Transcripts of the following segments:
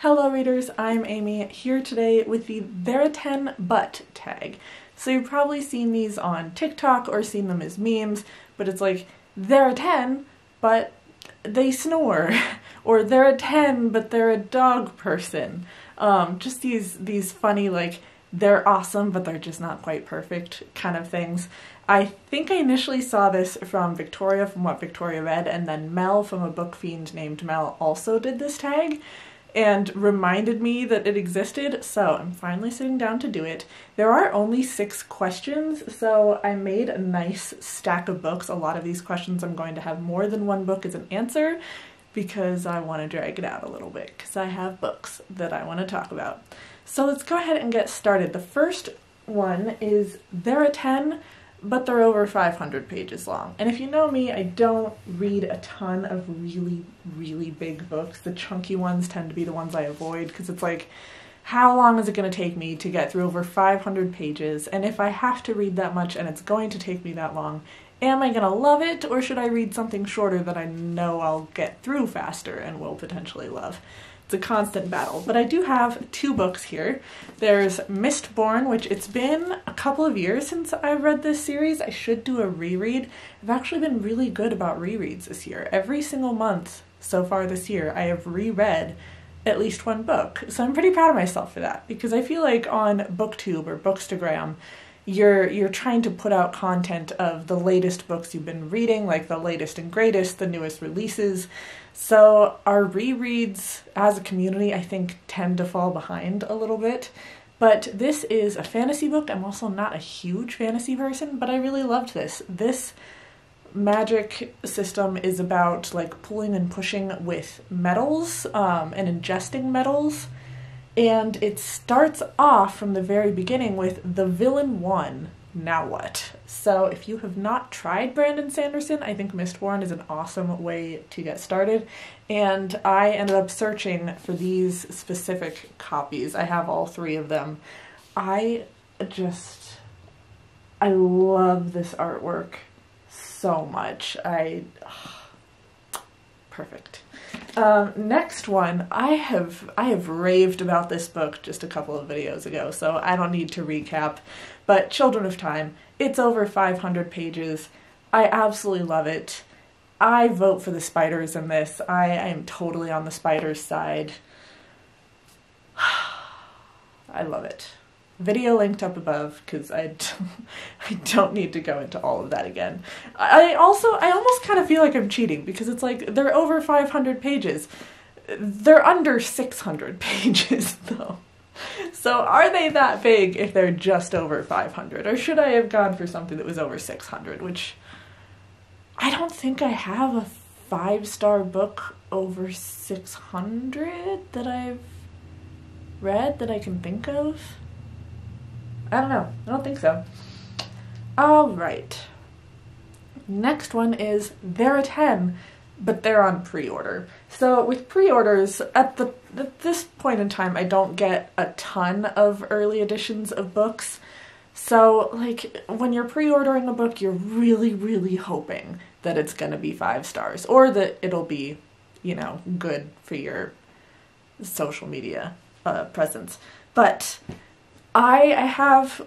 Hello readers, I'm Amy, here today with the there are 10 but tag. So you've probably seen these on TikTok or seen them as memes, but it's like, there are 10, but they snore. Or there are 10, but they're a dog person. Just these funny, like, they're awesome, but they're just not quite perfect kind of things. I think I initially saw this from Victoria, from what Victoria read, and then Mel from a book fiend named Mel also did this tag and reminded me that it existed, so I'm finally sitting down to do it. There are only 6 questions, so I made a nice stack of books. A lot of these questions I'm going to have more than one book as an answer because I want to drag it out a little bit because I have books that I want to talk about. So let's go ahead and get started. The first one is there are 10, but they're over 500 pages long. And if you know me, I don't read a ton of really big books. The chunky ones tend to be the ones I avoid because it's like, how long is it going to take me to get through over 500 pages? And if I have to read that much and it's going to take me that long, am I going to love it, or should I read something shorter that I know I'll get through faster and will potentially love? It's a constant battle, but I do have 2 books here. There's Mistborn, which it's been a couple of years since I've read this series. I should do a reread. I've actually been really good about rereads this year. Every single month so far this year, I have reread at least one book. So I'm pretty proud of myself for that, because I feel like on BookTube or Bookstagram, you're trying to put out content of the latest books you've been reading, like the latest and greatest, the newest releases. So our rereads as a community, I think, tend to fall behind a little bit. But this is a fantasy book. I'm also not a huge fantasy person, but I really loved this. This magic system is about like pulling and pushing with metals and ingesting metals. And it starts off from the very beginning with the villain won, now what? So if you have not tried Brandon Sanderson, I think Mistborn is an awesome way to get started. And I ended up searching for these specific copies. I have all 3 of them. I love this artwork so much. Perfect. Next one, I have raved about this book just a couple of videos ago, so I don't need to recap, but Children of Time, it's over 500 pages. I absolutely love it. I vote for the spiders in this. I am totally on the spiders side. I love it. Video linked up above, because I don't need to go into all of that again. I almost kind of feel like I'm cheating, because it's like, they're over 500 pages. They're under 600 pages, though. So are they that big if they're just over 500? Or should I have gone for something that was over 600, which I don't think I have a 5-star book over 600 that I've read that I can think of. I don't know. I don't think so. Alright. Next one is there are 10, but they're on pre-order. So with pre-orders, at this point in time, I don't get a ton of early editions of books. So, like, when you're pre-ordering a book, you're really hoping that it's going to be 5 stars, or that it'll be, you know, good for your social media presence. But I have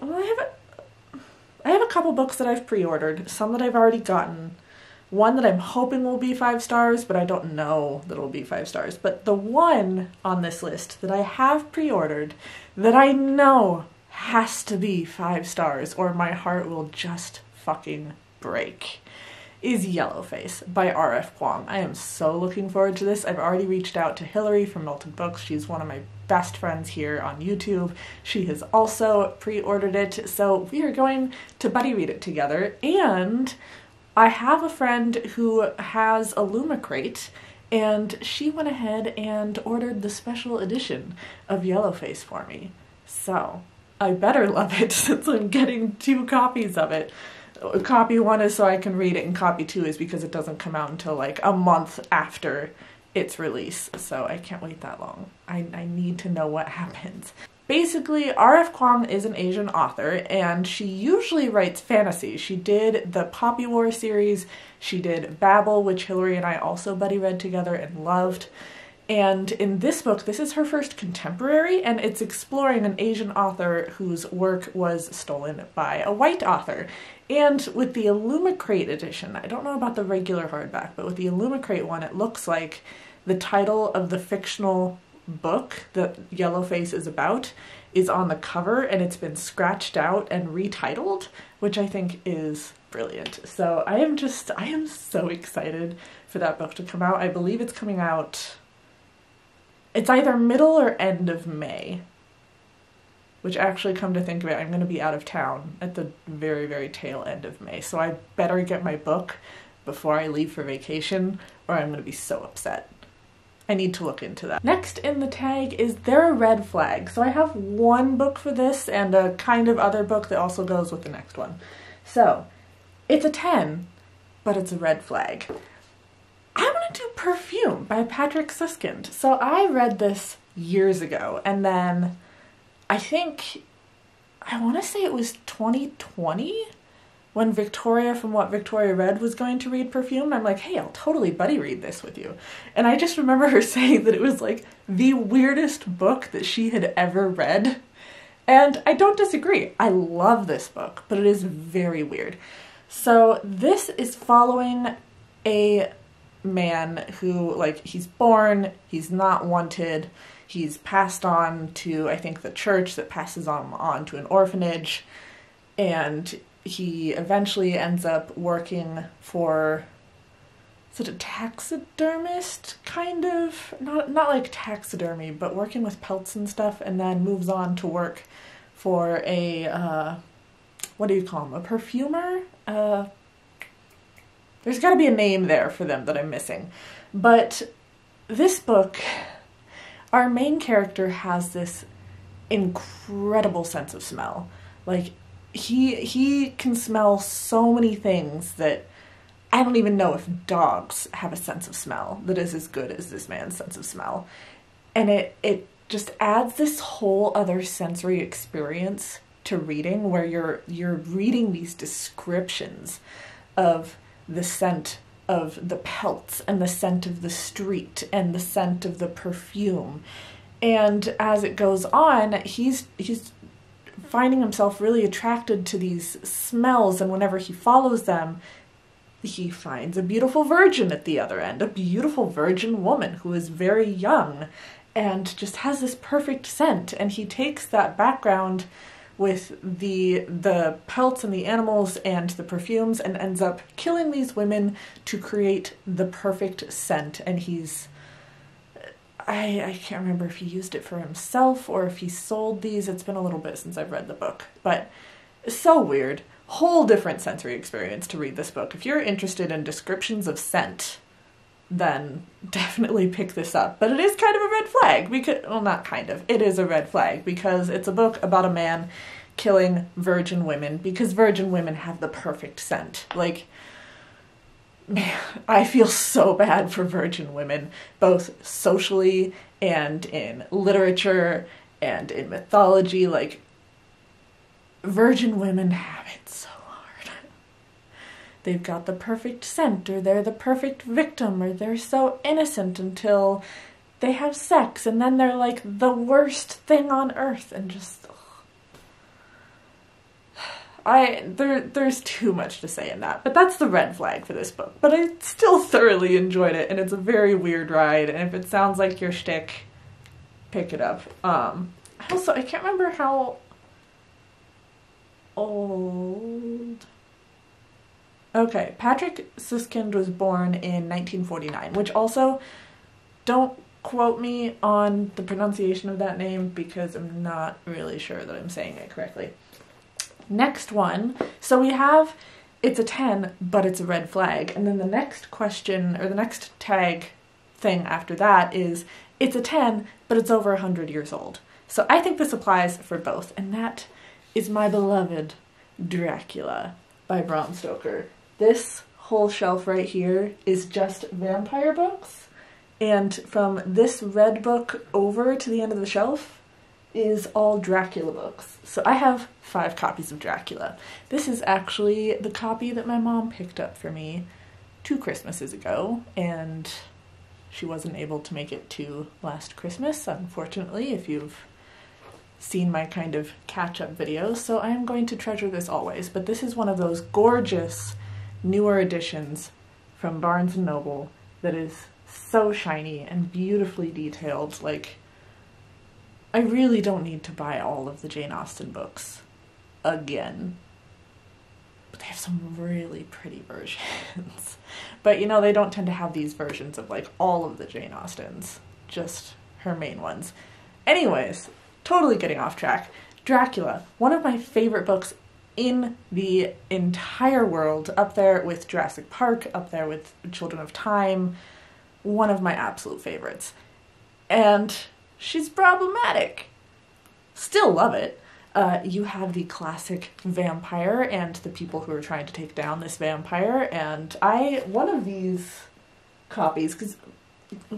a couple books that I've pre-ordered, some that I've already gotten, one that I'm hoping will be 5 stars, but I don't know that it'll be 5 stars. But the one on this list that I have pre-ordered that I know has to be 5 stars or my heart will just fucking break is Yellowface by R.F. Kuang. I am so looking forward to this. I've already reached out to Hillary from Milton Books. She's one of my best friends here on YouTube. She has also pre-ordered it, so we are going to buddy read it together. And I have a friend who has a Luma crate, and she went ahead and ordered the special edition of Yellowface for me. So I better love it since I'm getting 2 copies of it. Copy 1 is so I can read it, and copy 2 is because it doesn't come out until like a month after its release, so I can't wait that long. I need to know what happens. Basically, R.F. Kuang is an Asian author, and she usually writes fantasy. She did the Poppy War series, she did Babel, which Hillary and I also buddy read together and loved, And in this book, this is her first contemporary, and it's exploring an Asian author whose work was stolen by a white author. And with the Illumicrate edition, I don't know about the regular hardback, but with the Illumicrate one, it looks like the title of the fictional book that Yellowface is about is on the cover, and it's been scratched out and retitled, which I think is brilliant. So I am so excited for that book to come out. I believe it's coming out, it's either middle or end of May, which actually, come to think of it, I'm going to be out of town at the very, very tail end of May. So I better get my book before I leave for vacation, or I'm going to be so upset. I need to look into that. Next in the tag is They're a Red Flag. So I have one book for this and a kind of other book that also goes with the next one. So it's a 10, but it's a red flag. I want to do Perfume by Patrick Suskind. So I read this years ago, and then I want to say it was 2020 when Victoria from What Victoria Read was going to read Perfume. I'm like, hey, I'll totally buddy read this with you. And I just remember her saying that it was like the weirdest book that she had ever read. And I don't disagree. I love this book, but it is very weird. So this is following a man who, like, he's born, he's not wanted, he's passed on to, I think, the church that passes on to an orphanage, and he eventually ends up working for, is it a taxidermist, kind of? Not like taxidermy, but working with pelts and stuff, and then moves on to work for a, what do you call him, a perfumer? There's got to be a name there for them that I'm missing. But this book, our main character has this incredible sense of smell. Like, he can smell so many things that I don't even know if dogs have a sense of smell that is as good as this man's sense of smell. And it just adds this whole other sensory experience to reading, where you're reading these descriptions of the scent of the pelts and the scent of the street and the scent of the perfume. And as it goes on, he's finding himself really attracted to these smells, and whenever he follows them, he finds a beautiful virgin at the other end, a beautiful virgin woman who is very young and just has this perfect scent. And he takes that background with the pelts and the animals and the perfumes and ends up killing these women to create the perfect scent. And I can't remember if he used it for himself or if he sold these. It's been a little bit since I've read the book, but it's so weird. Whole different sensory experience to read this book. If you're interested in descriptions of scent, then definitely pick this up. But it is kind of a red flag because, well, not kind of, it is a red flag because it's a book about a man killing virgin women because virgin women have the perfect scent. Like, man, I feel so bad for virgin women, both socially and in literature and in mythology. Like, virgin women have it so hard. They've got the perfect scent, or they're the perfect victim, or they're so innocent until they have sex, and then they're like the worst thing on earth, and just... There's too much to say in that, but that's the red flag for this book. But I still thoroughly enjoyed it, and it's a very weird ride, and if it sounds like your shtick, pick it up. Also, I can't remember how old... Okay, Patrick Suskind was born in 1949, which also, don't quote me on the pronunciation of that name because I'm not really sure that I'm saying it correctly. Next one, so we have, it's a 10, but it's a red flag. And then the next question, or the next tag thing after that is, it's a 10, but it's over 100 years old. So I think this applies for both, and that is my beloved Dracula by Bram Stoker. This whole shelf right here is just vampire books, and from this red book over to the end of the shelf is all Dracula books. So I have 5 copies of Dracula. This is actually the copy that my mom picked up for me 2 Christmases ago, and she wasn't able to make it to last Christmas, unfortunately, if you've seen my kind of catch-up videos, so I am going to treasure this always. But this is one of those gorgeous newer editions from Barnes & Noble that is so shiny and beautifully detailed. Like, I really don't need to buy all of the Jane Austen books again. But they have some really pretty versions. But, you know, they don't tend to have these versions of, like, all of the Jane Austens, just her main ones. Anyways, totally getting off track. Dracula, one of my favorite books in the entire world, up there with Jurassic Park, up there with Children of Time, one of my absolute favorites. And she's problematic. Still love it. You have the classic vampire and the people who are trying to take down this vampire, and one of these copies, because,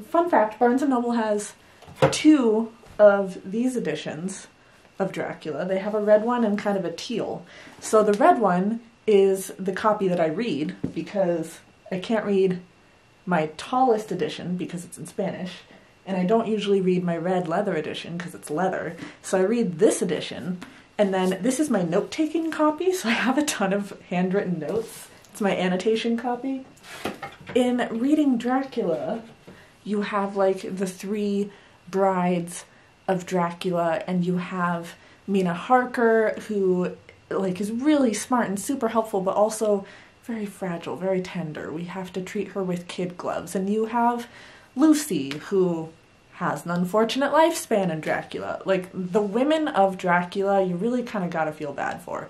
fun fact, Barnes & Noble has 2 of these editions of Dracula. They have a red one and kind of a teal. So the red one is the copy that I read, because I can't read my tallest edition because it's in Spanish, and I don't usually read my red leather edition because it's leather. So I read this edition, and then this is my note-taking copy, so I have a ton of handwritten notes. It's my annotation copy. In reading Dracula, you have, like, the 3 brides of Dracula, and you have Mina Harker, who, like, is really smart and super helpful, but also very fragile, very tender. We have to treat her with kid gloves. And you have Lucy, who has an unfortunate lifespan in Dracula. Like, the women of Dracula, you really kind of gotta feel bad for.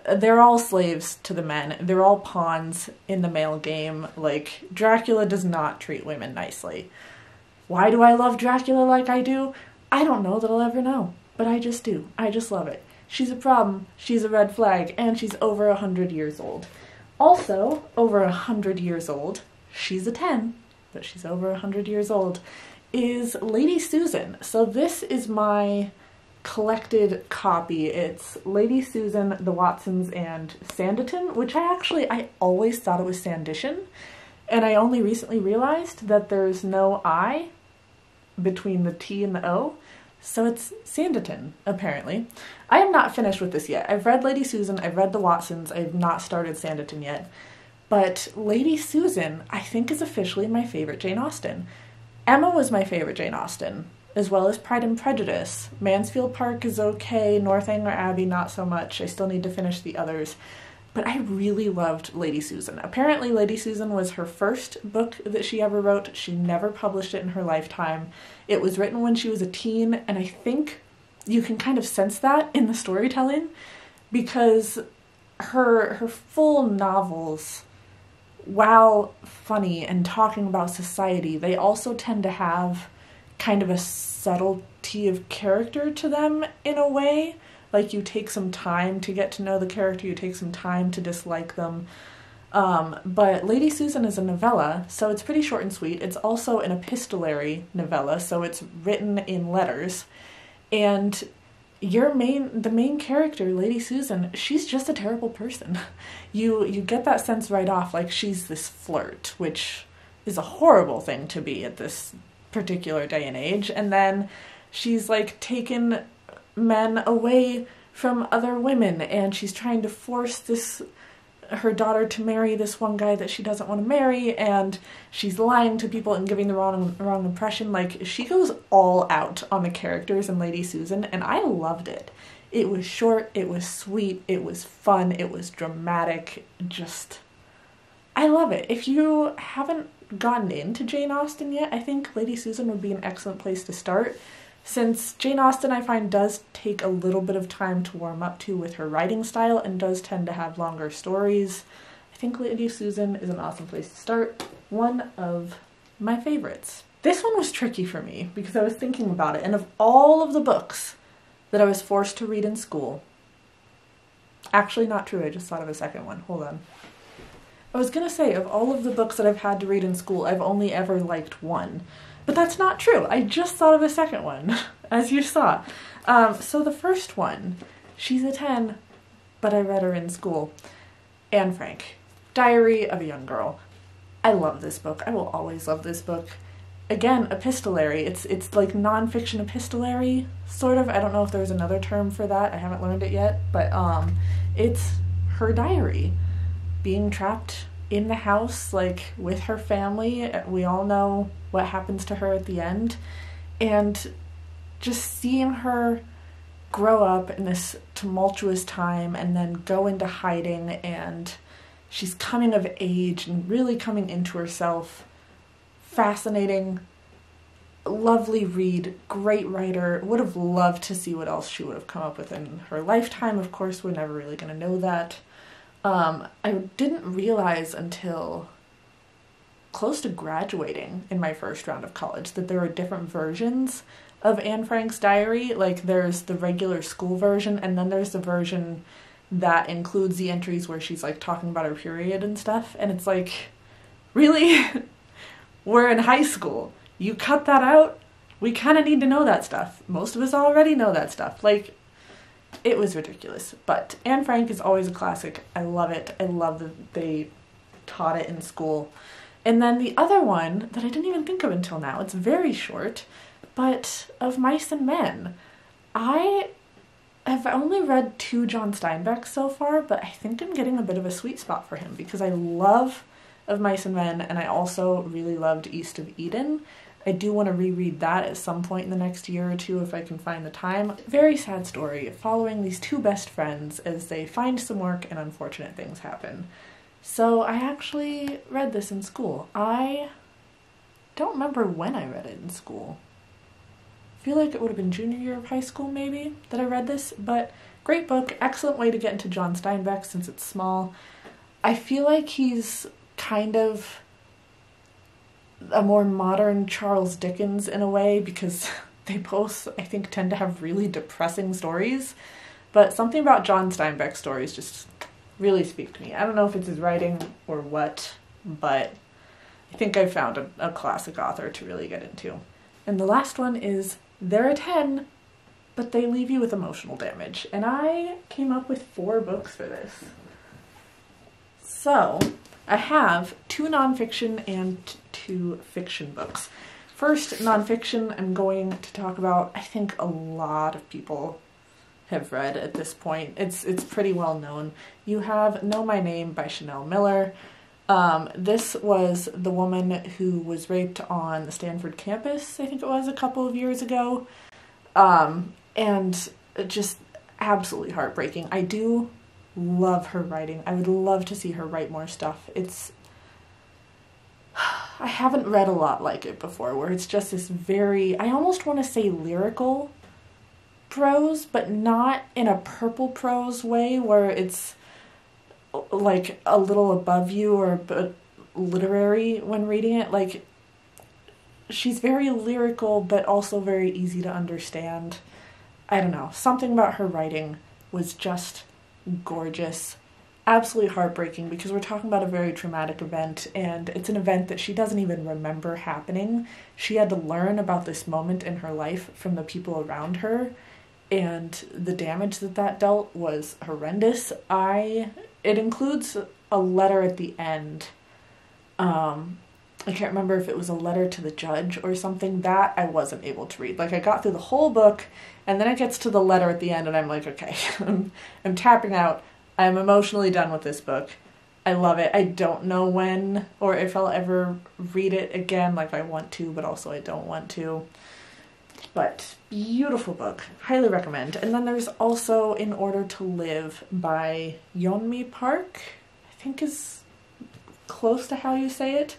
They're all slaves to the men. They're all pawns in the male game. Like, Dracula does not treat women nicely. Why do I love Dracula like I do? I don't know that I'll ever know, but I just do. I just love it. She's a problem, she's a red flag, and she's over 100 years old. Also, over 100 years old, she's a 10, but she's over 100 years old, is Lady Susan. So this is my collected copy. It's Lady Susan, the Watsons, and Sanditon, which I always thought it was Sandition, and I only recently realized that there's no I between the T and the O, so it's Sanditon, apparently. I am not finished with this yet. I've read Lady Susan, I've read the Watsons, I've not started Sanditon yet, but Lady Susan, I think, is officially my favorite Jane Austen. Emma was my favorite Jane Austen, as well as Pride and Prejudice. Mansfield Park is okay, Northanger Abbey not so much, I still need to finish the others. But I really loved Lady Susan. Apparently Lady Susan was her first book that she ever wrote. She never published it in her lifetime. It was written when she was a teen, and I think you can kind of sense that in the storytelling, because her full novels, while funny and talking about society, they also tend to have kind of a subtlety of character to them in a way. Like, you take some time to get to know the character, you take some time to dislike them. But Lady Susan is a novella, so it's pretty short and sweet. It's also an epistolary novella, so it's written in letters. And the main character, Lady Susan, she's just a terrible person. You get that sense right off, like, she's this flirt, which is a horrible thing to be at this particular day and age. And then she's, like, taken men away from other women, and she's trying to force her daughter to marry this one guy that she doesn't want to marry, and she's lying to people and giving the wrong impression. Like, she goes all out on the characters in Lady Susan, and I loved it. It was short, it was sweet, it was fun, it was dramatic. I love it. If you haven't gotten into Jane Austen yet, I think Lady Susan would be an excellent place to start. Since Jane Austen, I find, does take a little bit of time to warm up to with her writing style and does tend to have longer stories, I think Lady Susan is an awesome place to start. One of my favorites. This one was tricky for me because I was thinking about it, and of all of the books that I was forced to read in school, actually not true, I just thought of a second one, hold on. I was gonna say, of all of the books that I've had to read in school, I've only ever liked one. But that's not true. I just thought of a second one, as you saw. So the first one, she's a 10, but I read her in school. Anne Frank, Diary of a Young Girl. I love this book. I will always love this book. again, epistolary. It's like nonfiction epistolary, sort of. I don't know if there's another term for that. I haven't learned it yet. But it's her diary, being trapped in the house, like, with her family. We all know what happens to her at the end. And just seeing her grow up in this tumultuous time and then go into hiding, and she's coming of age and really coming into herself. Fascinating, lovely read, great writer. Would have loved to see what else she would have come up with in her lifetime. Of course, we're never really going to know that. I didn't realize until close to graduating in my first round of college that there were different versions of Anne Frank's diary. Like, there's the regular school version, and then there's the version that includes the entries where she's, like, talking about her period and stuff. And it's like, really? We're in high school. You cut that out? We kind of need to know that stuff. Most of us already know that stuff. Like, it was ridiculous. But Anne Frank is always a classic. I love it. I love that they taught it in school. And then the other one that I didn't even think of until now, it's very short, but Of Mice and Men. I have only read 2 John Steinbecks so far, but I think I'm getting a bit of a sweet spot for him because I love Of Mice and Men, and I also really loved East of Eden. I do want to reread that at some point in the next year or two if I can find the time. Very sad story following these 2 best friends as they find some work and unfortunate things happen. So I actually read this in school. I don't remember when I read it in school. I feel like it would have been junior year of high school maybe that I read this, but great book, excellent way to get into John Steinbeck since it's small. I feel like he's kind of a more modern Charles Dickens in a way because they both, I think, tend to have really depressing stories, but something about John Steinbeck's stories just really speak to me. I don't know if it's his writing or what, but I think I've found a classic author to really get into. And the last one is There Are 10, but They Leave You with Emotional Damage. And I came up with 4 books for this. So I have 2 nonfiction and 2 fiction books. First, nonfiction, I'm going to talk about, I think a lot of people have read at this point. It's pretty well known. You have Know My Name by Chanel Miller. This was the woman who was raped on the Stanford campus, I think it was, a couple of years ago. And just absolutely heartbreaking. I do love her writing. I would love to see her write more stuff. I haven't read a lot like it before, where it's just this very, I almost want to say lyrical prose, but not in a purple prose way where it's like a little above you or literary when reading it. Like, she's very lyrical, but also very easy to understand. I don't know. Something about her writing was just gorgeous. Absolutely heartbreaking because we're talking about a very traumatic event, and it's an event that she doesn't even remember happening. She had to learn about this moment in her life from the people around her, and the damage that dealt was horrendous. It includes a letter at the end. I can't remember if it was a letter to the judge or something. That I wasn't able to read. Like, I got through the whole book, and then it gets to the letter at the end, and I'm like, okay, I'm tapping out. I'm emotionally done with this book. I love it. I don't know when or if I'll ever read it again. Like, I want to, but also I don't want to. But beautiful book. Highly recommend. And then there's also In Order to Live by Yeonmi Park, I think is close to how you say it.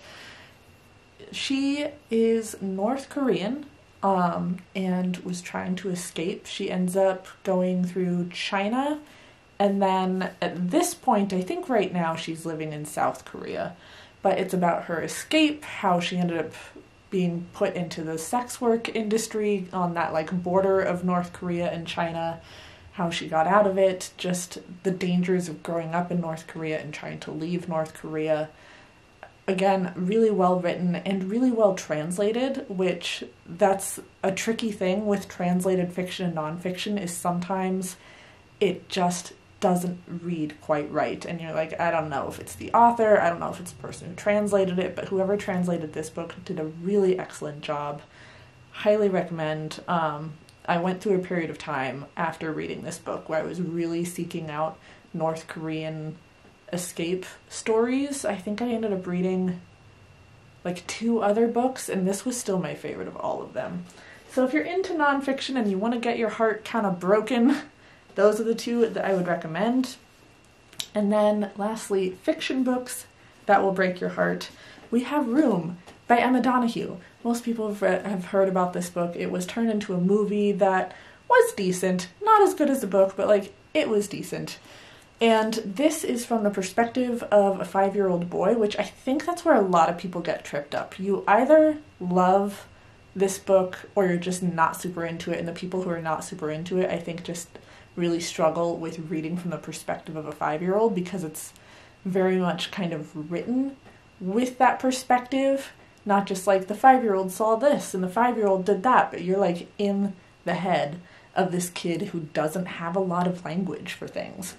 She is North Korean and was trying to escape. She ends up going through China, and then at this point, I think right now she's living in South Korea. But it's about her escape, how she ended up being put into the sex work industry on that like border of North Korea and China, how she got out of it, just the dangers of growing up in North Korea and trying to leave North Korea. Again, really well written and really well translated, which that's a tricky thing with translated fiction and nonfiction, is sometimes it just doesn't read quite right, and you're like, I don't know if it's the author, I don't know if it's the person who translated it, but whoever translated this book did a really excellent job. Highly recommend. I went through a period of time after reading this book where I was really seeking out North Korean escape stories. I think I ended up reading like 2 other books, and this was still my favorite of all of them. So if you're into nonfiction and you want to get your heart kind of broken, those are the 2 that I would recommend. And then lastly, fiction books that will break your heart. We have Room by Emma Donoghue. Most people have heard about this book. It was turned into a movie that was decent. Not as good as the book, but like, it was decent. And this is from the perspective of a 5-year-old boy, which I think that's where a lot of people get tripped up. You either love this book or you're just not super into it, and the people who are not super into it, I think, just really struggle with reading from the perspective of a 5-year-old, because it's very much kind of written with that perspective, not just like the 5-year-old saw this and the 5-year-old did that, but you're like in the head of this kid who doesn't have a lot of language for things.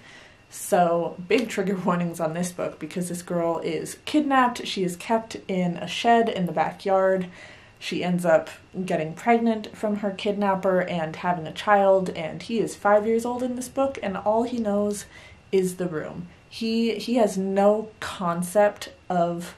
So big trigger warnings on this book, because this girl is kidnapped. She is kept in a shed in the backyard. She ends up getting pregnant from her kidnapper and having a child, and he is 5 years old in this book, and all he knows is the room. He has no concept of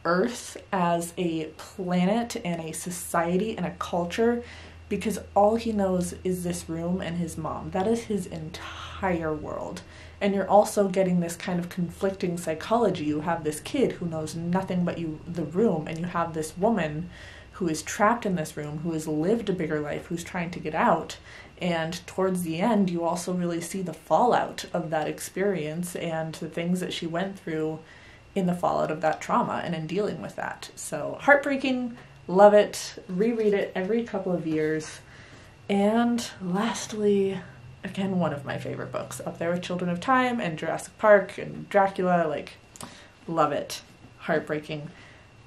Earth as a planet and a society and a culture, because all he knows is this room and his mom. That is his entire world. And you're also getting this kind of conflicting psychology. You have this kid who knows nothing but the room, and you have this woman who is trapped in this room, who has lived a bigger life, who's trying to get out. And towards the end, you also really see the fallout of that experience and the things that she went through in the fallout of that trauma and in dealing with that. So heartbreaking, love it, reread it every couple of years. And lastly, again, one of my favorite books, up there with Children of Time and Jurassic Park and Dracula, like, love it. Heartbreaking.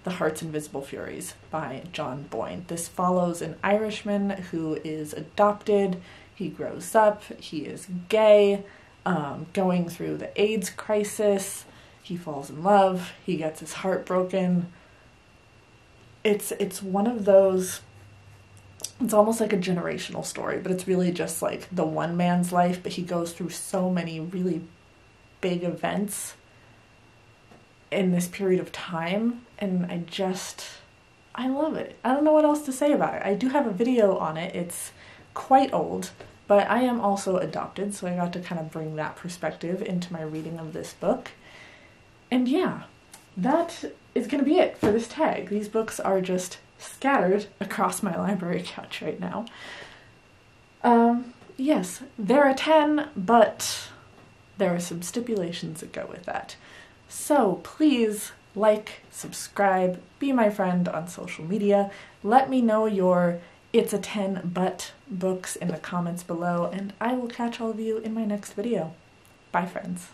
The Heart's Invisible Furies by John Boyne. This follows an Irishman who is adopted. He grows up. He is gay, going through the AIDS crisis. He falls in love. He gets his heart broken. It's one of those, it's almost like a generational story, but it's really just like the one man's life, but he goes through so many really big events in this period of time, and I love it. I don't know what else to say about it. I do have a video on it. It's quite old, but I am also adopted, so I got to kind of bring that perspective into my reading of this book. And yeah, that is going to be it for this tag. These books are just scattered across my library couch right now. Yes, they're a 10, but there are some stipulations that go with that. So please like, subscribe, be my friend on social media. Let me know your It's a 10 but books in the comments below, and I will catch all of you in my next video. Bye, friends.